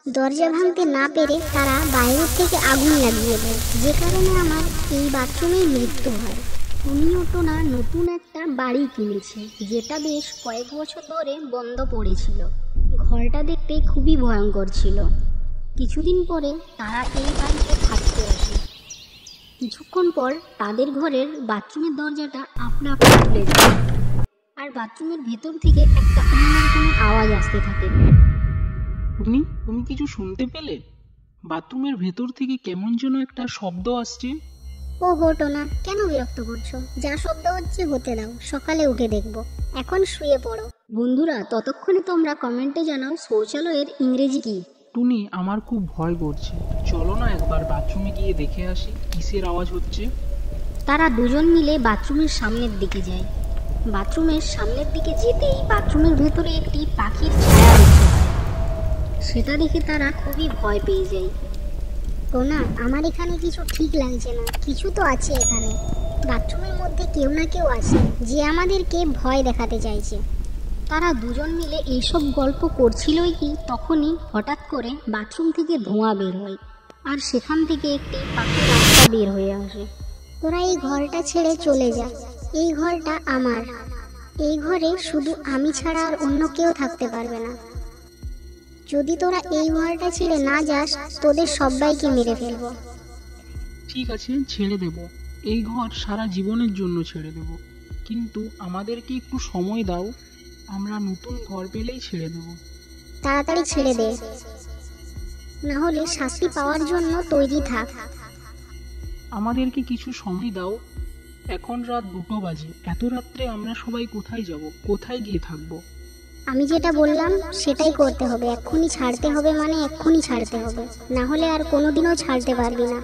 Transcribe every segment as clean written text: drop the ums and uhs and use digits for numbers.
দরজা ভাঙতে না পেরে তারা বাইরের থেকে আগুন লাগিয়ে দেয়, যে কারণে আমার এই বাথরুমেই মৃত্যু হয়। উনিও তো না নতুন একটা বাড়ি কিনেছে, যেটা বেশ কয়েক বছর ধরে বন্ধ পড়েছিল। ঘরটা দেখতে খুবই ভয়ঙ্কর ছিল। কিছুদিন পরে তারা এই বাড়িতে থাকতে আসে। কিছুক্ষণ পর তাদের ঘরের বাথরুমের দরজাটা আপনা আপনি খুলে যায়, আর বাথরুমের ভেতর থেকে একটা অন্যরকম আওয়াজ আসতে থাকে। তুমি কিছু শুনতে পেলে? বাথরুমের ভেতর থেকে কেমন যেন একটা শব্দ আসছে। ও ঘটনা, কেন বিরক্ত করছো? যা শব্দ হচ্ছে হতে দাও, সকালে উঠে দেখবো। এখন শুয়ে পড়ো। বন্ধুরা, ততক্ষণে তোমরা কমেন্টে জানাও শৌচালয়ের ইংরেজি কি। টুনি, আমার খুব ভয় করছে, চলো না একবার বাথরুমে গিয়ে দেখে আসি কিসের আওয়াজ হচ্ছে। তারা দুজন মিলে বাথরুমের সামনের দিকে যায়। বাথরুমের সামনের দিকে যেতেই বাথরুমের ভেতরে একটি পাখির ছায়া দেখতে পায়। সেটা দেখে তারা খুবই ভয় পেয়ে যায়। টোনা, আমার এখানে কিছু ঠিক লাগছে না, কিছু তো আছে এখানে। বাথরুমের মধ্যে কেউ না কেউ আছে, যে আমাদেরকে ভয় দেখাতে চাইছে। তারা দুজন মিলে এইসব গল্প করছিলই কি তখনই হঠাৎ করে বাথরুম থেকে ধোঁয়া বের হয়, আর সেখান থেকে একটি পাখির রাস্তা বের হয়ে আসে। তোরা এই ঘরটা ছেড়ে চলে যা, এই ঘরটা আমার। এই ঘরে শুধু আমি ছাড়া আর অন্য কেউ থাকতে পারবে না। যদি তোরা এই ঘরটা ছেড়ে না যাস, তোদের সবাইকে মেরে ফেলবো। ঠিক আছে, ছেড়ে দেব। এই ঘর সারা জীবনের জন্য ছেড়ে দেব, কিন্তু আমাদেরকে একটু সময় দাও। আমরা নতুন ঘর পেলেই ছেড়ে দেব। তাড়াতাড়ি ছেড়ে দে, না হলে শাস্তি পাওয়ার জন্য তৈরি থাক। আমাদেরকে কিছু সময় দাও। এখন রাত 2টো বাজে, এত রাত্রে আমরা সবাই কোথায় যাব, কোথায় গিয়ে থাকবো? আমি যেটা বললাম সেটাই করতে হবে। এক্ষুনি ছাড়তে হবে, মানে এক্ষুনি ছাড়তে হবে, না হলে আর কোনোদিনও ছাড়তে পারবি না।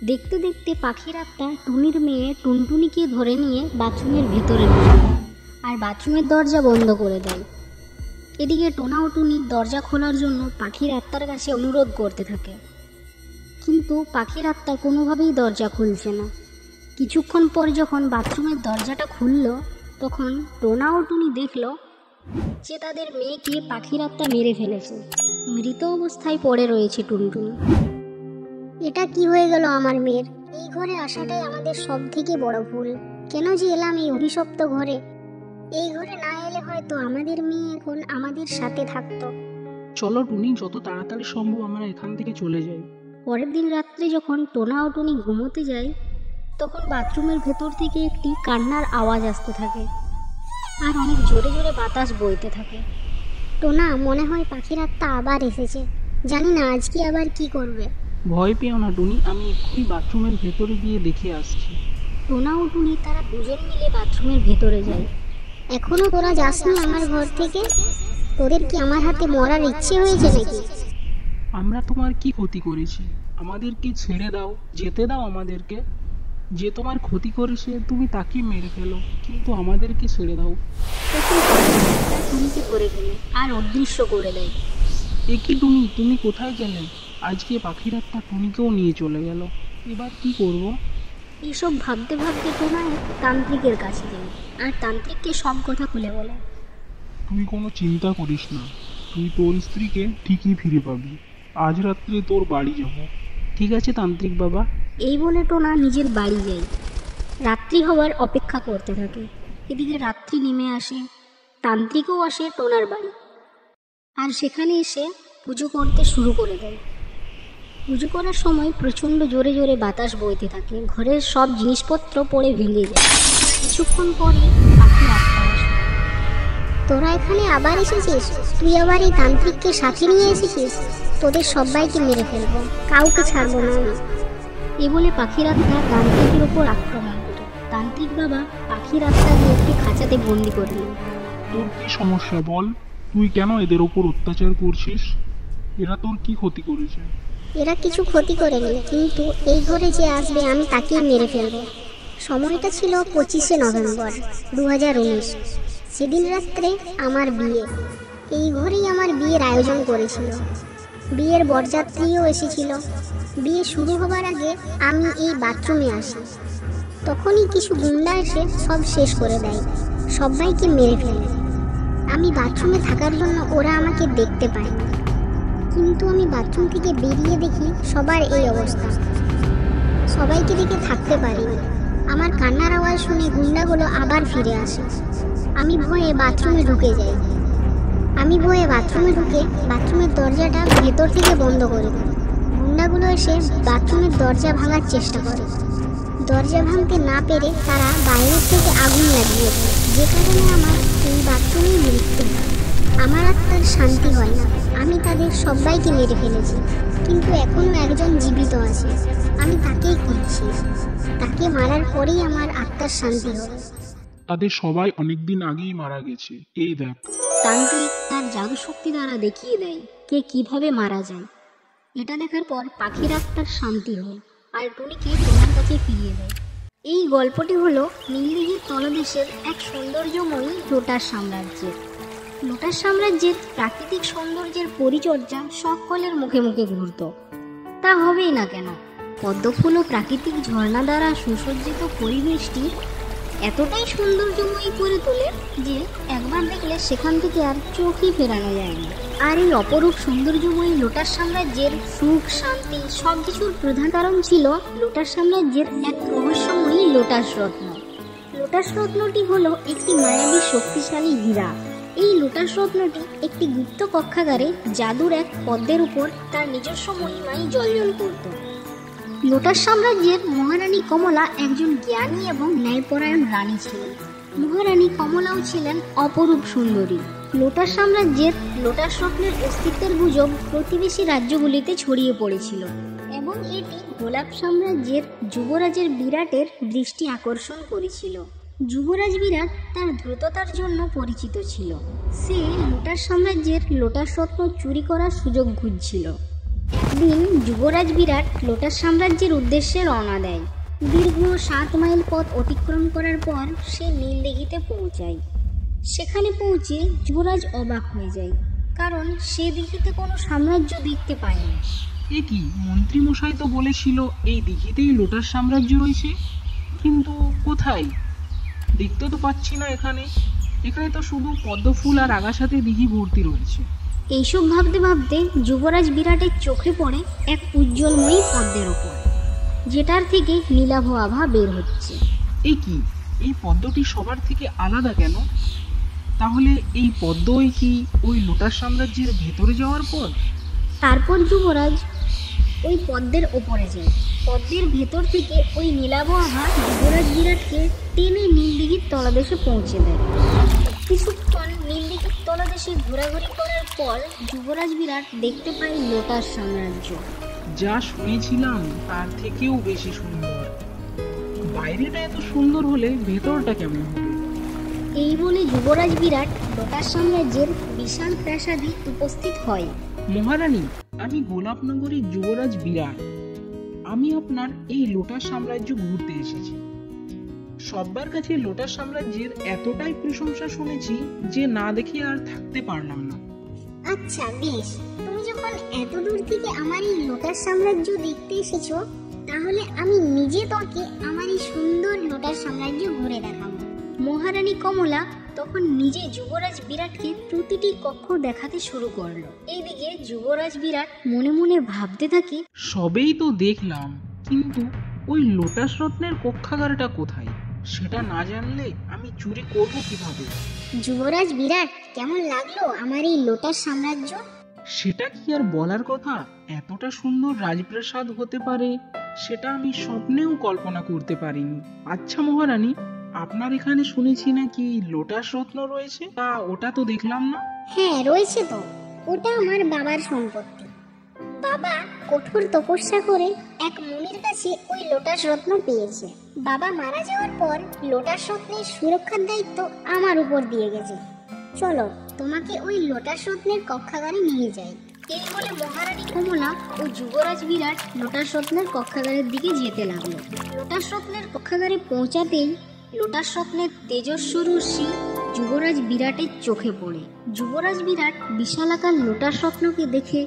দেখতে দেখতে পাখির আত্মা টুনির মেয়ে টুনটুনিকে ধরে নিয়ে বাথরুমের ভিতরে ঢোকে, আর বাথরুমের দরজা বন্ধ করে দেয়। এদিকে টোনা ও টুনি দরজা খোলার জন্য পাখির আত্মার কাছে অনুরোধ করতে থাকে, কিন্তু পাখির আত্মা কোনোভাবেই দরজা খুলছে না। কিছুক্ষণ পর যখন বাথরুমের দরজাটা খুলল, তখন টোনা ও টুনি দেখলো যে তাদের মেয়েকে পাখির আত্মা মেরে ফেলেছে। মৃত অবস্থায় পড়ে রয়েছে টুনটুনি। এটা কি হয়ে গেল আমার মেয়ের? এই ঘরে আসাটাই আমাদের সব থেকে বড় ভুল। কেন যে এলাম এই অভিশপ্ত ঘরে? এই ঘরে না এলে হয়তো আমাদের মেয়ে এখন আমাদের সাথে থাকতো। চলো টুনি, যত তাড়াতাড়ি সম্ভব আমরা এখান থেকে চলে যাই। পরের দিন রাত্রে যখন টোনা ও টুনি ঘুমোতে যায়, তখন বাথরুমের ভেতর থেকে একটি কান্নার আওয়াজ আসতে থাকে, আর অনেক জোরে জোরে বাতাস বইতে থাকে। টোনা, মনে হয় পাখির আত্মা আবার এসেছে। জানি না আজকে আবার কি করবে। ভয় পেও না টুনি, আমি এক্ষুনি বাথরুমের ভেতরে গিয়ে দেখে আসছি। টোনা ও টুনি তারা দুজন মিলে বাথরুমের ভেতরে যায়। এখনো তোরা যাসনি আমার ঘর থেকে? তোদের কি আমার হাতে মরার ইচ্ছে হয়েছে নাকি? আমরা তোমার কি ক্ষতি করেছি? আমাদেরকে ছেড়ে দাও, যেতে দাও আমাদেরকে। যে তোমার ক্ষতি করেছে তুমি তাকে মেরে ফেলো, কিন্তু আমাদেরকে ছেড়ে দাও। তখন টুনিকে ধরে ফেলে আর অদৃশ্য করে দেয়। এ কি টুনি, তুমি কোথায় গেলে? আজকে পাখির আত্মা টুনিকেও নিয়ে চলে গেল। এবার কি করব? এইসব ভাবতে ভাবতে টোনা এক তান্ত্রিকের কাছে যায়, আর তান্ত্রিককে সব কথা খুলে বলে। তুই কোনো চিন্তা করিস না, তুই তোর স্ত্রীকে ঠিকই ফিরে পাবি। আজ রাত্রে তোর বাড়ি যাব। ঠিক আছে তান্ত্রিক বাবা। এই বলে টোনা নিজের বাড়ি যায়। রাত্রি হওয়ার অপেক্ষা করতে থাকে। এদিকে রাত্রি নেমে আসে। তান্ত্রিকও আসে টোনার বাড়ি, আর সেখানে এসে পুজো করতে শুরু করে দেয়। পুজো করার সময় প্রচণ্ড জোরে জোরে বাতাস বইতে থাকে, ঘরের সব জিনিসপত্র পড়ে ভেঙে যায়। কিছুক্ষণ পরে পাখির আত্মা আসে। তোরা এখানে আবার এসেছিস? তুই আবার এই তান্ত্রিককে সাথে নিয়ে এসেছিস? তোদের সবাইকে মেরে ফেলবো, কাউকে ছাড়বো না আমি। এ বলে পাখির আত্মা তান্ত্রিকের উপর আক্রমণ করে। তান্ত্রিক বাবা পাখির আত্মাকে একটি খাঁচাতে বন্দি করে নেন। তোর কি সমস্যা বল? তুই কেন এদের ওপর অত্যাচার করছিস? এরা তোর কি ক্ষতি করেছে? এরা কিছু ক্ষতি করেনি, কিন্তু এই ঘরে যে আসবে আমি তাকেই মেরে ফেলবো। সময়টা ছিল 25শে নভেম্বর 2019। সেদিন রাত্রে আমার বিয়ে। এই ঘরেই আমার বিয়ের আয়োজন করেছিল। বিয়ের বরযাত্রীও এসেছিল। বিয়ে শুরু হবার আগে আমি এই বাথরুমে আসি। তখনই কিছু গুন্ডা এসে সব শেষ করে দেয়, সবাইকে মেরে ফেলে। আমি বাথরুমে থাকার জন্য ওরা আমাকে দেখতে পায় না। কিন্তু আমি বাথরুম থেকে বেরিয়ে দেখি সবার এই অবস্থা। সবাইকে দেখে থাকতে পারিনি। আমার কান্নার আওয়াজ শুনে গুন্ডাগুলো আবার ফিরে আসে। আমি ভয়ে বাথরুমে ঢুকে বাথরুমের দরজাটা ভেতর থেকে বন্ধ করে দিই। গুন্ডাগুলো এসে বাথরুমের দরজা ভাঙার চেষ্টা করে। দরজা ভাঙতে না পেরে তারা বাইরের থেকে আগুন লাগিয়ে দেয়, যে কারণে আমার এই বাথরুমেই মৃত্যু হয়। আমার আত্মার শান্তি হয় না। আমি তাদের সবাইকে মেরে ফেলেছি, কিন্তু এখনো একজন জীবিত আছে। আমি তাকেই খুঁজছি। তাকে মারার পরেই আমার আত্মার শান্তি হবে। তাদের সবাই অনেকদিন আগেই মারা গেছে। এই দেখ। তান্ত্রিক তার জাদু শক্তি দ্বারা দেখিয়ে দেয় কে কিভাবে মারা যায়। এটা দেখার পর পাখির আত্মার শান্তি হয় আর টুনিকে তোমার কাছে ফিরিয়ে দেয়। এই গল্পটি হলো নীলদিঘির তলদেশের এক সৌন্দর্যময়ী লোটাস সাম্রাজ্যের। লোটাস সাম্রাজ্যের প্রাকৃতিক সৌন্দর্যের পরিচর্যা সকলের মুখে মুখে ঘুরত। তা হবেই না কেন, পদ্মফুল ও প্রাকৃতিক ঝর্ণা দ্বারা সুসজ্জিত পরিবেশটি এতটাই সৌন্দর্যময়ী করে তোলে যে একবার দেখলে সেখান থেকে আর চোখই ফেরানো যায় না। আর এই অপরূপ সৌন্দর্যময়ী লোটাস সাম্রাজ্যের সুখ শান্তি সবকিছুর প্রধান কারণ ছিল লোটাস সাম্রাজ্যের এক রহস্যময়ী লোটাস রত্ন। লোটাস রত্নটি হলো একটি মায়াবী শক্তিশালী হীরা। এই লোটাস রত্নটি একটি গুপ্ত কক্ষাগারে জাদুর এক পদ্মের উপর তার নিজস্ব মহিমায় জ্বলজ্বল করত। লোটাস সাম্রাজ্যের মহারানী কমলা একজন জ্ঞানী এবং ন্যায়পরায়ণ রানী ছিলেন। মহারানী কমলাও ছিলেন অপরূপ সুন্দরী। লোটাস সাম্রাজ্যের লোটাস রত্নের অস্তিত্বের গুজব প্রতিবেশী রাজ্যগুলিতে ছড়িয়ে পড়েছিল এবং এটি গোলাপ সাম্রাজ্যের যুবরাজের বিরাটের দৃষ্টি আকর্ষণ করেছিল। যুবরাজ বিরাট তার দ্রুততার জন্য পরিচিত ছিল। সে লোটাস সাম্রাজ্যের লোটাস রত্ন চুরি করার সুযোগ খুঁজছিল। একদিন যুবরাজ বিরাট লোটাস সাম্রাজ্যের উদ্দেশ্যে রওনা দেয়। দীর্ঘ 7 মাইল পথ অতিক্রম করার পর সে নীলদিঘিতে পৌঁছায়। সেখানে পৌঁছে যুবরাজ অবাক হয়ে যায়, কারণ সে দিঘিতে কোনো সাম্রাজ্য দেখতে পায়নি। এ কি, মন্ত্রী মশাই তো বলেছিল এই দিঘিতেই লোটাস সাম্রাজ্য রয়েছে, কিন্তু কোথায়? দেখতে তো পাচ্ছি না। এখানে তো শুধু পদ্মফুল আর আগাছাতে দিঘি ভর্তি রয়েছে। এইসব ভাবতে ভাবতে যুবরাজ বিরাটের চোখে পড়ে এক উজ্জ্বলময়ী পদ্মের ওপর, যেটার থেকে নীলাভ আভা বের হচ্ছে। এ কি, এই পদ্মটি সবার থেকে আলাদা কেন? তাহলে এই পদ্মই কি ওই লোটাস সাম্রাজ্যের ভেতরে যাওয়ার পথ? তারপর যুবরাজ ওই পদ্মের ওপরে যায়। পদ্মের ভেতর থেকে ওই নীলাভ আভা যুবরাজ বিরাটকে টেনে নীলদিঘির তলদেশে পৌঁছে দেয়। কিছুক্ষণ নীলদিঘির তলদেশে ঘোরাঘুরি করার পর যুবরাজ বিরাট দেখতে পায় লোটাস সাম্রাজ্য। যা শুনেছিলাম তার থেকেও বেশি সুন্দর। বাইরেটা এত সুন্দর হলে ভেতরটা কেমন হবে? এই বলে যুবরাজ বিরাট লোটাস সাম্রাজ্যের বিশাল প্রাসাদে উপস্থিত হয়। মহারানী, আমি গোলাপনগরের যুবরাজ বিরাট। আমি আপনার এই লোটাস সাম্রাজ্য ঘুরতে এসেছি। সবার কাছে লোটাস সাম্রাজ্যের এতটাই প্রশংসা শুনেছি যে না দেখে আর থাকতে পারলাম না। আচ্ছা বেশ, তুমি যখন এত দূর থেকে আমার এই লোটাস সাম্রাজ্য দেখতে এসেছো, তাহলে আমি নিজে তোমাকে আমার এই সুন্দর লোটাস সাম্রাজ্য ঘুরে দেখাবো। মহারানী কমলা তখন নিজে যুবরাজ বিরাটকে প্রতিটি কক্ষ দেখাতে শুরু করলো। এইদিকে যুবরাজ বিরাট মনে মনে ভাবতে থাকে, সবেই তো দেখলাম, কিন্তু ওই লোটাস রত্নের কক্ষাগারটা কোথায়? সেটা না জানলে আমি চুরি করব কিভাবে? যুবরাজ বিরাট, কেমন লাগলো আমার এই লোটাস সাম্রাজ্য? সেটা কি আর বলার কথা? এতটা সুন্দর রাজপ্রাসাদ হতে পারে সেটা আমি স্বপ্নেও কল্পনা করতে পারিনি। আচ্ছা মহারানী, আপনার এখানে শুনেছি নাকি লোটাস রত্ন রয়েছে, তা ওটা তো দেখলাম না। হ্যাঁ রয়েছে তো, ওটা আমার বাবার সম্পত্তি। বাবা কঠোর তপস্যা করে এক মুনির কাছে ওই লোটাস রত্ন পেয়েছে। বাবা মারা যাওয়ার পর লোটাস রত্নের সুরক্ষার দায়িত্ব আমার উপর দিয়ে গেছে। চলো তোমাকে ওই লোটাস রত্নের কক্ষাগারে নিয়ে যাই। এই বলে মহারানী কমলা ও যুবরাজ বিরাট লোটাস রত্নের কক্ষাগারের দিকে যেতে লাগলো। লোটাস রত্নের কক্ষাগারে পৌঁছাতেই লোটাস রত্নের তেজস্ব রশ্মি যুবরাজ বিরাটের চোখে পড়ে। যুবরাজ বিরাট বিশালাকার লোটাস রত্নকে দেখে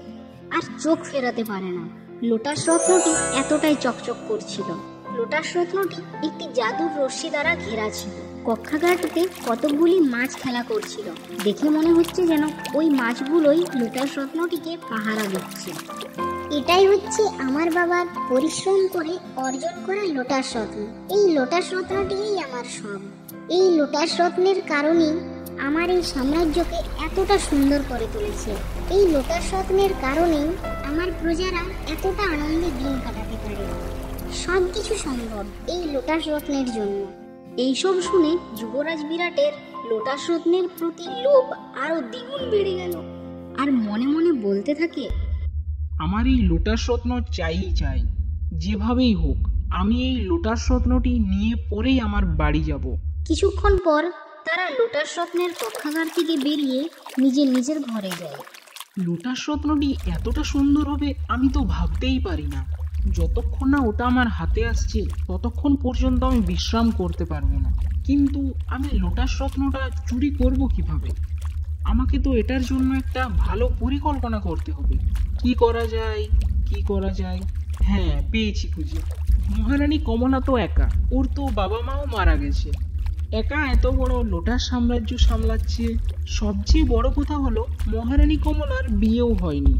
আর চোখ ফেরাতে পারে না। লোটাস রত্নটি এতটাই চকচক করছিল। লোটাস রত্নটি একটি জাদুর রশ্মি দ্বারা ঘেরা ছিল। কক্ষাগারটিতে কতকগুলি মাছ খেলা করছিল। দেখে মনে হচ্ছে যেন ওই মাছগুলোই লোটাস রত্নটিকে পাহারা দিচ্ছে। এটাই হচ্ছে আমার বাবার পরিশ্রম করে অর্জন করা লোটাস রত্ন। এই লোটাস রত্নটিই আমার সব। এই লোটাস রত্নের কারণেই আমার এই সাম্রাজ্যকে এতটা সুন্দর করে তুলেছে। এই লোটাস রত্নের কারণেই আমার প্রজারা এতটা আনন্দে দিন কাটাতে পারে। সব কিছু সম্ভব এই লোটাস রত্নের জন্য। এইসব শুনে যুবরাজ বিরাটের লোটাস রত্নের প্রতি লোভ আরো দ্বিগুণ বেড়ে গেল, আর মনে মনে বলতে থাকে, আমার এই লোটাস রত্ন চাই, যেভাবেই হোক আমি এই লোটাস রত্নটি নিয়ে পরেই আমার বাড়ি যাব। কিছুক্ষণ পর তারা লোটাস রত্নের কক্ষাগার থেকে বেরিয়ে নিজের ঘরে যায়। লোটাস রত্নটি এতটা সুন্দর হবে আমি তো ভাবতেই পারি না। যতক্ষণ না ওটা আমার হাতে আসছে ততক্ষণ পর্যন্ত আমি বিশ্রাম করতে পারবো না। কিন্তু আমি লোটাস রত্নটা চুরি করব কিভাবে? আমাকে তো এটার জন্য একটা ভালো পরিকল্পনা করতে হবে। কি করা যায়? হ্যাঁ, পেয়েছি খুঁজে। মহারানী কমলা তো একা, ওর তো বাবা মাও মারা গেছে। একা এত বড় লোটাস সাম্রাজ্য সামলাচ্ছে। সবচেয়ে বড় কথা হলো মহারানী কমলার বিয়েও হয়নি।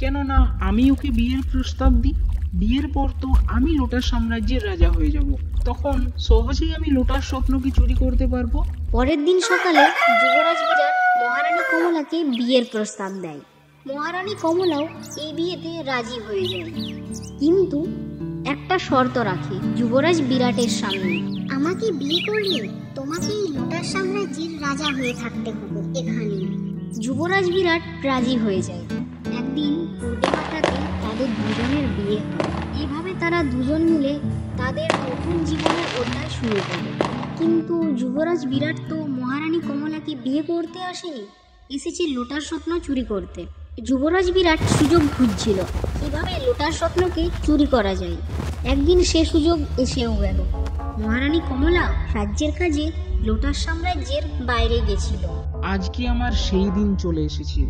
কেননা আমি ওকে বিয়ের প্রস্তাব দিই, বিয়ের পর তো আমি লোটাস সাম্রাজ্যের রাজা হয়ে যাব। তখন সহজেই আমি লোটাস রত্নকে চুরি করতে পারবো। পরের দিন সকালে যুবরাজ বিরাট মহারানী কমলাকে বিয়ের প্রস্তাব দেয়। মহারানী কমলাও এই বিয়েতে রাজি হয়ে যায়, কিন্তু একটা শর্ত রাখে যুবরাজ বিরাটের সামনে। আমাকে বিয়ে করলে তোমাকে এই লোটাস সাম্রাজ্যের রাজা হয়ে থাকতে হবে এখানে। যুবরাজ বিরাট রাজি হয়ে যায়। একদিন পূর্ণিমাটাতে তাদের দুজনের বিয়ে হয়। এভাবে তারা দুজন মিলে তাদের নতুন জীবনের অধ্যায় শুরু করে। কিন্তু যুবরাজ বিরাট তো মহারানী কমলাকে বিয়ে করতে আসেনি, এসেছে লোটাস রত্ন চুরি করতে। যুবরাজ বিরাট সুযোগ খুঁজছিল কিভাবে লোটাস রত্নকে চুরি করা যায়। একদিন সে সুযোগ এসেও গেল। মহারানী কমলা রাজ্যের কাজে লোটাস সাম্রাজ্যের বাইরে গেছিল। আজকে আমার সেই দিন চলে এসেছে।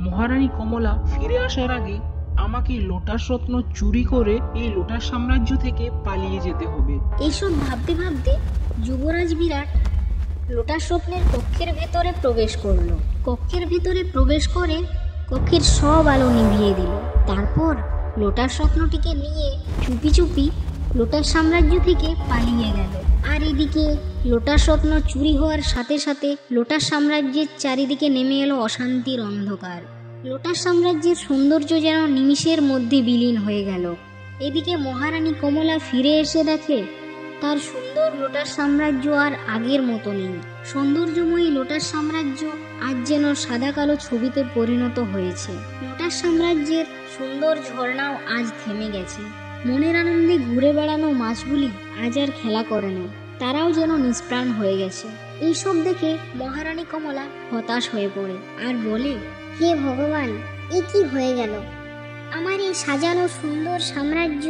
মহারানী কমলা ফিরে আসার আগে আমাকে লোটাস রত্ন চুরি করে এই লোটাস সাম্রাজ্য থেকে পালিয়ে যেতে হবে। এইসব ভাবতে ভাবতে যুবরাজ বিরাট লোটাস রত্নের কক্ষের ভেতরে প্রবেশ করলো। কক্ষের ভেতরে প্রবেশ করে কক্ষের সব আলো নিভিয়ে দিল। তারপর লোটাস রত্নটিকে নিয়ে চুপি চুপি লোটাস সাম্রাজ্য থেকে পালিয়ে গেল। আর এদিকে লোটাস রত্ন চুরি হওয়ার সাথে সাথে লোটাস সাম্রাজ্যের চারিদিকে নেমে এলো অশান্তির অন্ধকার। লোটাস সাম্রাজ্যের সৌন্দর্য যেন নিমিষের মধ্যে বিলীন হয়ে গেল। এদিকে মহারানী কমলা ফিরে এসে দেখে তার সুন্দর লোটাস সাম্রাজ্য আর আগের মতো নেই। সৌন্দর্যময়ী লোটাস সাম্রাজ্য আজ যেন সাদা কালো ছবিতে পরিণত হয়েছে। লোটাস সাম্রাজ্যের সুন্দর ঝর্ণাও আজ থেমে গেছে। মনের আনন্দে ঘুরে বেড়ানো মাছগুলি আজ আর খেলা করে না, তারাও যেন নিষ্প্রাণ হয়ে গেছে। এইসব দেখে মহারানী কমলা হতাশ হয়ে পড়ে আর বলে, হে ভগবান, এ কি হয়ে গেল? আমার এই সাজানো সুন্দর সাম্রাজ্য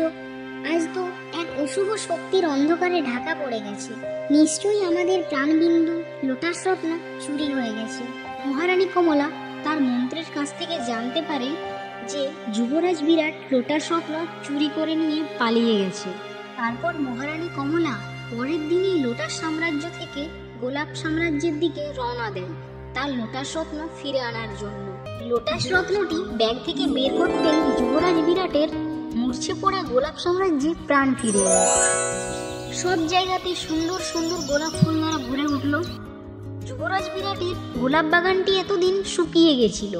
আজ তো এক অশুভ শক্তির অন্ধকারে ঢাকা পড়ে গেছে। নিশ্চয়ই আমাদের প্রাণবিন্দু লোটাস রত্ন চুরি হয়ে গেছে। মহারানী কমলা তার মন্ত্রের কাছ থেকে জানতে পারে যে যুবরাজ বিরাট লোটাস রত্ন চুরি করে নিয়ে পালিয়ে গেছে। তারপর মহারানী কমলা পরের দিনই লোটাস সাম্রাজ্য থেকে গোলাপ সাম্রাজ্যের দিকে রওনা দেন তার লোটাস রত্ন ফিরে আনার জন্য। লোটাস রত্নটি ব্যাগ থেকে বের করতেই যুবরাজ বিরাটের মূর্ছে পড়া গোলাপ সাম্রাজ্যে প্রাণ ফিরে এলো। সব জায়গাতে সুন্দর সুন্দর গোলাপ ফুল দ্বারা ভরে উঠল। যুবরাজ বিরাটের গোলাপ বাগানটি এতদিন শুকিয়ে গেছিল,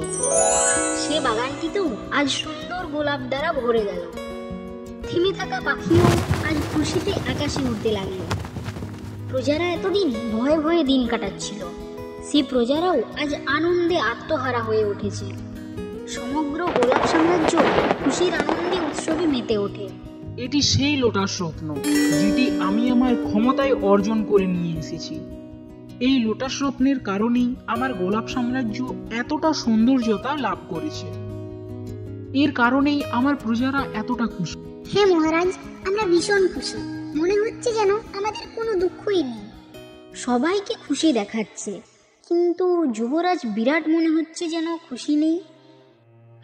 সে বাগানটিতেও আজ সুন্দর গোলাপ দ্বারা ভরে গেল। থেমে থাকা পাখিও আজ খুশিতে আকাশে উঠতে লাগলো। প্রজারা এতদিন ভয়ে ভয়ে দিন কাটাচ্ছিল, সেই প্রজারাও আজ আনন্দে আত্মহারা হয়ে উঠেছে। সমগ্র গোলাপ সাম্রাজ্য খুশির আনন্দে উৎসবে মেতে ওঠে। এটি সেই লোটাস রত্ন যেটি আমি আমার ক্ষমতায় অর্জন করে নিয়ে এসেছি। এই লোটাস রত্নের কারণেই আমার গোলাপ সাম্রাজ্য এতটা সৌন্দর্যতা লাভ করেছে। এর কারণেই আমার প্রজারা এতটা খুশি। হে মহারাজ, আমরা ভীষণ খুশি। মনে হচ্ছে যেন আমাদের কোনো দুঃখই নেই। সবাইকে খুশি দেখাচ্ছে, কিন্তু যুবরাজ বিরাট মনে হচ্ছে যেন খুশি নেই।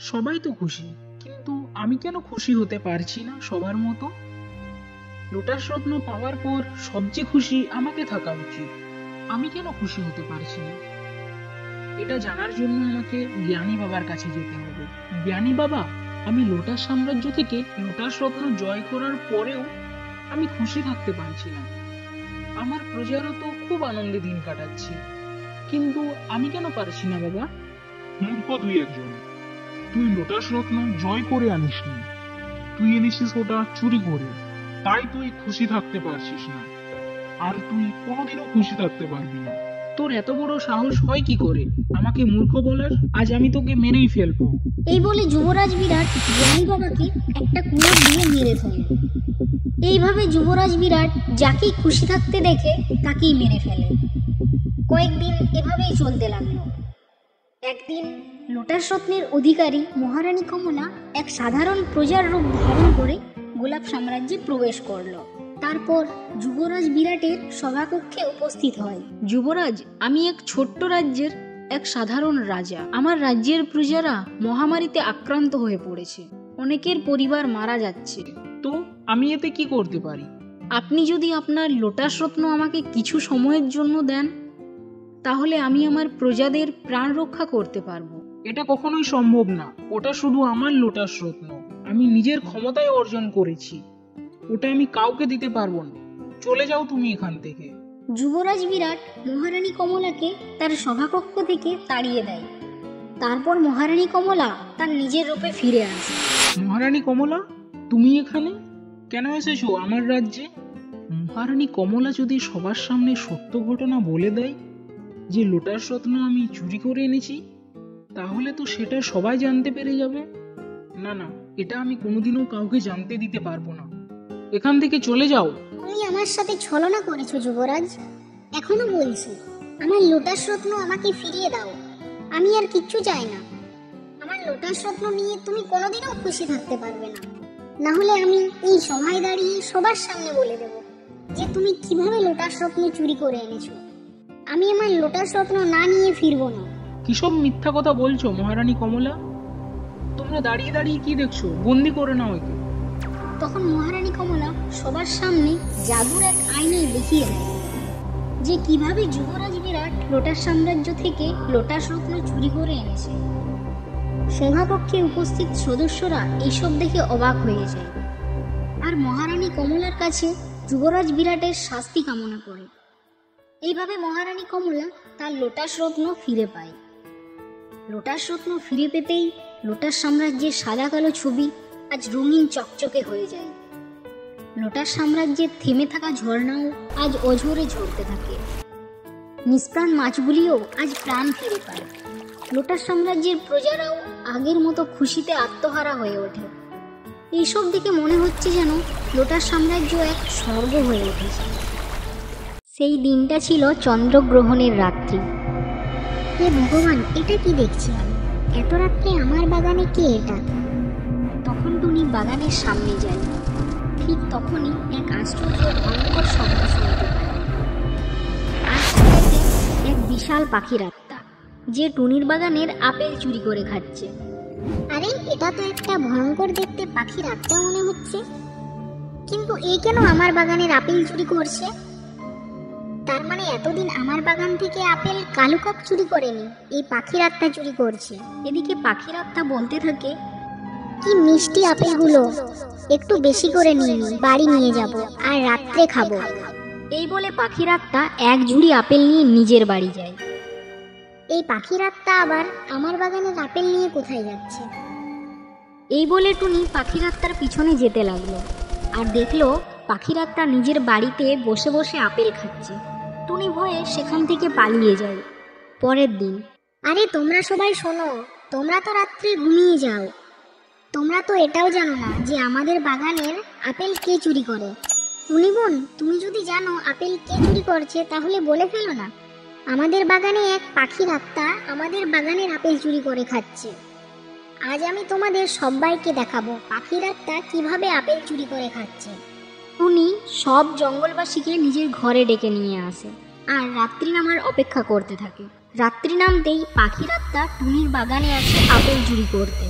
সবাই তো খুশি, কিন্তু আমি কেন খুশি হতে পারছি না সবার মতো? লোটাস রত্ন পাওয়ার পর সবচেয়ে খুশি আমাকে থাকা উচিত। আমি কেন খুশি হতে পারছি না? এটা জানার জন্য আমাকে জ্ঞানী বাবার কাছে যেতে হবে। জ্ঞানী বাবা, আমি লোটাস সাম্রাজ্য থেকে লোটাস রত্ন জয় করার পরেও আমি খুশি থাকতে পারছি না। আমার প্রজারা তো খুব আনন্দে দিন কাটাচ্ছে, কিন্তু আমি কেন পারছি না বাবা? মূর্খ তুই একজন। তুই লোটাস রত্ন জয় করে আনিসনি, তুই এনেছিস ওটা চুরি করে। তাই তুই খুশি থাকতে পারছিস না, আর তুই কোনোদিনও খুশি থাকতে পারবি না। তোর এত বড় সাহস হয় কি করে আমাকে মূর্খ বলার? আজ আমি তোকে মেরেই ফেলবো। এই বলে যুবরাজ বিরাট জ্ঞানী বাবাকে একটা কুড়োল দিয়ে মেরে ফেলে। এইভাবে যুবরাজ বিরাট যাকেই খুশি থাকতে দেখে তাকেই মেরে ফেলে। কয়েকদিন এভাবেই চলতে লাগলো। একদিন লোটাস রত্নের অধিকারী মহারানী কমলা এক সাধারণ প্রজার রূপ ধারণ করে গোলাপ সাম্রাজ্যে প্রবেশ করলো। তারপর যুবরাজ বিরাটের সভাকক্ষে উপস্থিত হয়। যুবরাজ, আমি এক ছোট্ট রাজ্যের এক সাধারণ রাজা। আমার রাজ্যের প্রজারা মহামারীতে আক্রান্ত হয়ে পড়েছে, অনেকের পরিবার মারা যাচ্ছে। তো আমি এতে কি করতে পারি? আপনি যদি আপনার লোটাস রত্ন আমাকে কিছু সময়ের জন্য দেন, তাহলে আমি আমার প্রজাদের প্রাণ রক্ষা করতে পারবো। এটা কখনোই সম্ভব না। ওটা শুধু আমার লোটাস রত্ন, আমি নিজের ক্ষমতায় অর্জন করেছি। ওটা আমি কাউকে দিতে পারবো না। চলে যাও তুমি এখান থেকে। যুবরাজ বিরাট মহারানী কমলাকে তার সভাকক্ষ থেকে তাড়িয়ে দেয়। তারপর মহারানী কমলা তার নিজের রূপে ফিরে আসে। মহারানী কমলা, তুমি এখানে কেন এসেছো আমার রাজ্যে? মহারানী কমলা যদি সবার সামনে সত্য ঘটনা বলে দেয় যে লোটাস রত্ন আমি চুরি করে এনেছি, তাহলে তো সেটা সবাই জানতে পেরে যাবে। না না, এটা আমি কোনোদিনও কাউকে জানতে দিতে পারবো না। এখান থেকে চলে যাও। তুমি আমার সাথে ছলনা করেছো যুবরাজ। এখনো বলছি, আমার লোটাস রত্ন আমাকে ফিরিয়ে দাও। আমি আর কিচ্ছু চাই না। আমার লোটাস রত্ন নিয়ে তুমি কোনোদিনও খুশি থাকতে পারবে না। না হলে আমি এই সভায় দাঁড়িয়ে সবার সামনে বলে দেব যে তুমি কিভাবে লোটাস রত্ন চুরি করে এনেছো। আমি আমার লোটাস রত্ন না নিয়ে ফিরবো না। কিসব মিথ্যা কথা বলছো মহারানী কমলা? তোমরা দাঁড়িয়ে দাঁড়িয়ে কি দেখছো? বন্দি করে নাও একে। তখন মহারানী কমলা সবার সামনে জাদুর এক আয়নায় দেখিয়ে দেয় যে কিভাবে যুবরাজ বিরাট লোটাস সাম্রাজ্য থেকে লোটাস রত্ন চুরি করে এনেছে। সভাকক্ষে উপস্থিত সদস্যরা এইসব দেখে অবাক হয়ে যায় আর মহারানী কমলার কাছে যুবরাজ বিরাটের শাস্তি কামনা করে। এইভাবে মহারানী কমলা তার লোটাস রত্ন ফিরে পায়। লোটাস রত্ন ফিরে পেতেই লোটাস সাম্রাজ্যের সাদা কালো ছবি আজ রঙিন চকচকে হয়ে যায়। লোটাস সাম্রাজ্যের থেমে থাকা ঝর্ণাও আজ অঝরে ঝরতে থাকে। নিষ্প্রাণ মাছগুলিও আজ প্রাণ ফিরে পায়। লোটাস সাম্রাজ্যের প্রজারাও আগের মতো খুশিতে আত্মহারা হয়ে ওঠে। এইসব দেখে মনে হচ্ছে যেন লোটাস সাম্রাজ্য এক স্বর্গ হয়ে উঠেছে। সেই দিনটা ছিল চন্দ্রগ্রহণের রাত্রি। হে ভগবান, এটা কি দেখছি আমি? এত রাত্রে আমার বাগানে কে এটা? তখন টুনি বাগানের সামনে যায়। ঠিক তখনই এক আশ্চর্য ভয়ঙ্কর শব্দ শুনতে পায়। আর সেটাতে এক বিশাল পাখির আত্মা, যে টুনির বাগানের আপেল চুরি করে খাচ্ছে। আরে, এটা তো একটা ভয়ঙ্কর দেখতে পাখির আত্মা মনে হচ্ছে, কিন্তু এ কেন আমার বাগানের আপেল চুরি করছে? তার মানে এতদিন আমার বাগান থেকে আপেল কালুকাক চুরি করেনি, এই পাখির আত্মা চুরি করছে। এদিকে পাখির আত্মা বলতে থাকে, কি মিষ্টি আপেলগুলো, একটু বেশি করে নিয়ে বাড়ি নিয়ে যাব আর রাত্রে খাবো। এই বলে পাখির আত্মা এক ঝুড়ি আপেল নিয়ে নিজের বাড়ি যায়। এই পাখির আত্মা আবার আমার বাগানের আপেল নিয়ে কোথায় যাচ্ছে? এই বলে টুনি পাখির আত্মার পিছনে যেতে লাগলো আর দেখলো পাখির আত্মা নিজের বাড়িতে বসে বসে আপেল খাচ্ছে। টুনি ভয়ে সেখান থেকে পালিয়ে যায়। পরের দিন, আরে তোমরা সবাই শোনো, তোমরা তো রাত্রে ঘুমিয়ে যাও। তোমরা তো এটাও জানো না যে আমাদের বাগানের আপেল কে চুরি করে। টুনি বোন, তুমি যদি জানো আপেল কে চুরি করছে তাহলে বলে ফেলো না। আমাদের বাগানে এক পাখির আত্মা আমাদের বাগানের আপেল চুরি করে খাচ্ছে। আজ আমি তোমাদের সবাইকে দেখাবো পাখির আত্মা কিভাবে আপেল চুরি করে খাচ্ছে। টুনি সব জঙ্গলবাসীকে নিজের ঘরে ডেকে নিয়ে আসে আর রাত্রি নামার অপেক্ষা করতে থাকে। রাত্রি নামতেই পাখির আত্মা টুনির বাগানে আসে আপেল চুরি করতে।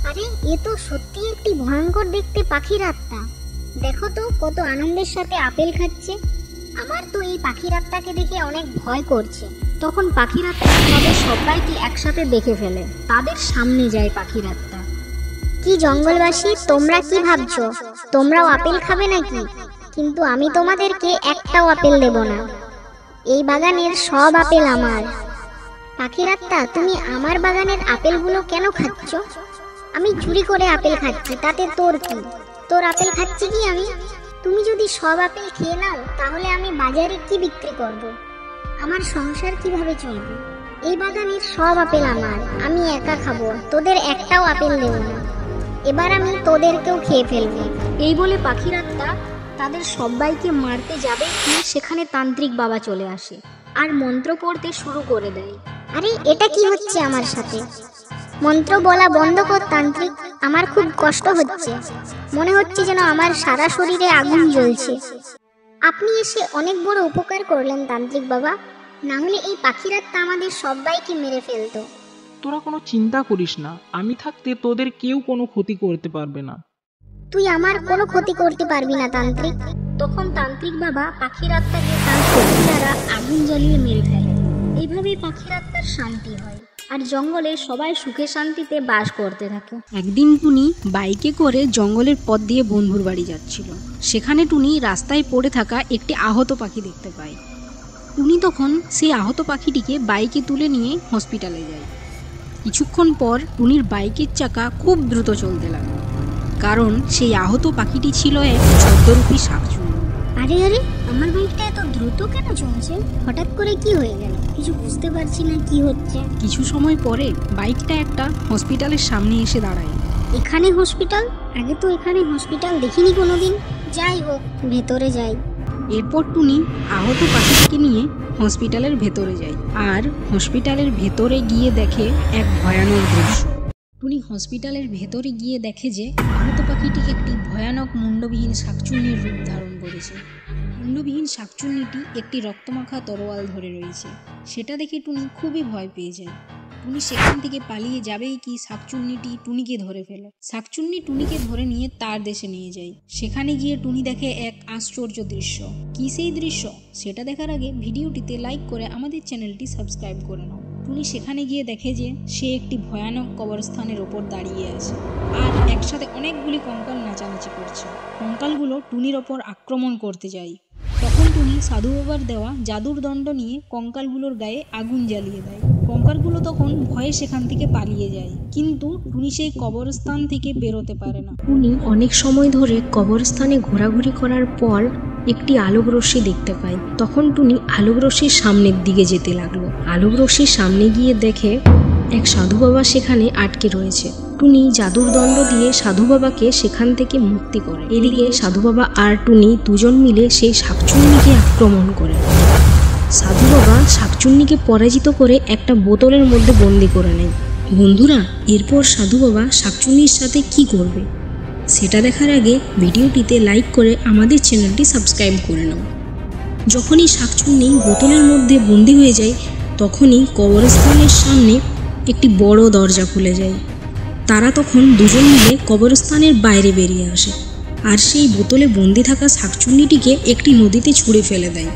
আরে, এ তো সত্যি একটি ভয়ঙ্কর দেখতে পাখির আত্মা। দেখো তো কত আনন্দের সাথে আপেল খাচ্ছে। আমার তো এই পাখির আত্মাকে দেখে অনেক ভয় করছে। তখন পাখির আত্মা তাদের সবাইকে একসাথে দেখে ফেলে। তাদের সামনে যায় পাখির আত্মা। কি জঙ্গলবাসী, তোমরা কি ভাবছো তোমরাও আপেল খাবে নাকি? কিন্তু আমি তোমাদেরকে একটাও আপেল দেব না। এই বাগানের সব আপেল আমার। পাখির আত্মা, তুমি আমার বাগানের আপেলগুলো কেন খাচ্ছ? আমি চুরি করে আপেল খাচ্ছি, তাতে তোর কি? তোর আপেল খাচ্ছি কি আমি? তুমি যদি সব আপেল খেয়ে নাও তাহলে আমি বাজারে কি বিক্রি করব? আমার সংসার কিভাবে চলবে? এই বাগানের সব আপেল আমার, আমি একা খাবো, তোদের একটাও আপেল দেব না। এবার আমি তোদেরকেও খেয়ে ফেলবো। এই বলে পাখির আত্মা তাদের সবাইকে মারতে যাবে কি সেখানে তান্ত্রিক বাবা চলে আসে আর মন্ত্র পড়তে শুরু করে দেয়। আরে এটা কি হচ্ছে আমার সাথে? মন্ত্র বলা বন্ধ কর তান্ত্রিক, আমার খুব কষ্ট হচ্ছে। মনে হচ্ছে যেন আমার সারা শরীরে আগুন জ্বলছে। আপনি এসে অনেক বড় উপকার করলেন তান্ত্রিক বাবা, না হলে এই পাখির আত্মা আমাদের সবাইকে মেরে ফেলতো। তোরা কোনো চিন্তা করিস না, আমি থাকতে তোদের কেউ কোনো ক্ষতি করতে পারবে না। তুই আমার কোনো ক্ষতি করতে পারবি না তান্ত্রিক। তখন তান্ত্রিক বাবা পাখির আত্মাকে তার শক্তি দ্বারা আগুন জ্বালিয়ে মেরে ফেলে। এইভাবেই পাখির আত্মার শান্তি হয় আর জঙ্গলে সবাই সুখে শান্তিতে বাস করতে থাকে। একদিন টুনি বাইকে করে জঙ্গলের পথ দিয়ে বন্ধুর বাড়ি যাচ্ছিল। সেখানে টুনি রাস্তায় পড়ে থাকা একটি আহত পাখি দেখতে পায়। টুনি তখন সেই আহত পাখিটিকে বাইকে তুলে নিয়ে হসপিটালে যায়। কিছুক্ষণ পর টুনির বাইকের চাকা খুব দ্রুত চলতে লাগলো, কারণ সেই আহত পাখিটি ছিল এক ছদ্মরূপী শাকচুন্নি। আরে আরে, আমার বাইকটা এত দ্রুত কেন চলছে? হঠাৎ করে কি হয়ে গেল? কিছু বুঝতে পারছি না কি হচ্ছে। কিছু সময় পরে বাইকটা একটা হসপিটালের সামনে এসে দাঁড়ায়। এখানে হসপিটাল? আগে তো এখানে হসপিটাল দেখিনি কোনোদিন। যাই হোক, ভেতরে যাই। এরপর টুনি আহত পাখিটিকে নিয়ে হসপিটালের ভেতরে যায় আর হসপিটালের ভেতরে গিয়ে দেখে এক ভয়ানক দৃশ্য। টুনি হসপিটালের ভেতরে গিয়ে দেখে যে আহত পাখিটি একটি ভয়ানক মুন্ডবিহীন শাকচুন্নির রূপ ধারণ করেছে। মুন্ডবিহীন শাকচুন্নিটি একটি রক্তমাখা তরোয়াল ধরে রয়েছে। সেটা দেখে টুনি খুবই ভয় পেয়ে যায়। টুনি সেখান থেকে পালিয়ে যাবেই কি শাকচুন্নিটি টুনিকে ধরে ফেলে। শাকচুন্নি টুনিকে ধরে নিয়ে তার দেশে নিয়ে যায়। সেখানে গিয়ে টুনি দেখে এক আশ্চর্য দৃশ্য। কি সেই দৃশ্য? সেটা দেখার আগে ভিডিওটিতে লাইক করে আমাদের চ্যানেলটি সাবস্ক্রাইব করে নাও। টুনি সেখানে গিয়ে দেখে যে সে একটি ভয়ানক কবরস্থানের ওপর দাঁড়িয়ে আছে আর একসাথে অনেকগুলি কঙ্কাল নাচানাচি করছে। কঙ্কালগুলো টুনির ওপর আক্রমণ করতে যায়। তখন টুনি সাধু বাবার দেওয়া জাদুর দণ্ড নিয়ে কঙ্কালগুলোর গায়ে আগুন জ্বালিয়ে দেয়। কঙ্কালগুলো তখন ভয়ে সেখান থেকে পালিয়ে যায়, কিন্তু টুনি সেই কবরস্থান থেকে বেরোতে পারে না। টুনি অনেক সময় ধরে কবরস্থানে ঘোরাঘুরি করার পর একটি আলোক রশ্মি দেখতে পায়। তখন টুনি আলোক রশ্মির সামনের দিকে যেতে লাগলো। আলোক রশ্মির সামনে গিয়ে দেখে এক সাধু বাবা সেখানে আটকে রয়েছে। টুনি জাদুর দণ্ড দিয়ে সাধু বাবাকে সেখান থেকে মুক্তি করে। এদিকে সাধু বাবা আর টুনি দুজন মিলে সেই শাকচুন্নিকে আক্রমণ করে। সাধু বাবা শাকচুন্নিকে পরাজিত করে একটা বোতলের মধ্যে বন্দি করে নেয়। বন্ধুরা, এরপর সাধু বাবা শাকচুন্নির সাথে কি করবে সেটা দেখার আগে ভিডিওটিতে লাইক করে আমাদের চ্যানেলটি সাবস্ক্রাইব করে নাও। যখনই শাকচুন্নি বোতলের মধ্যে বন্দি হয়ে যায় তখনই কবরস্থানের সামনে একটি বড় দরজা খুলে যায়। তারা তখন দুজন মিলে কবরস্থানের বাইরে বেরিয়ে আসে আর সেই বোতলে বন্দি থাকা শাকচুন্নিটিকে একটি নদীতে ছুঁড়ে ফেলে দেয়।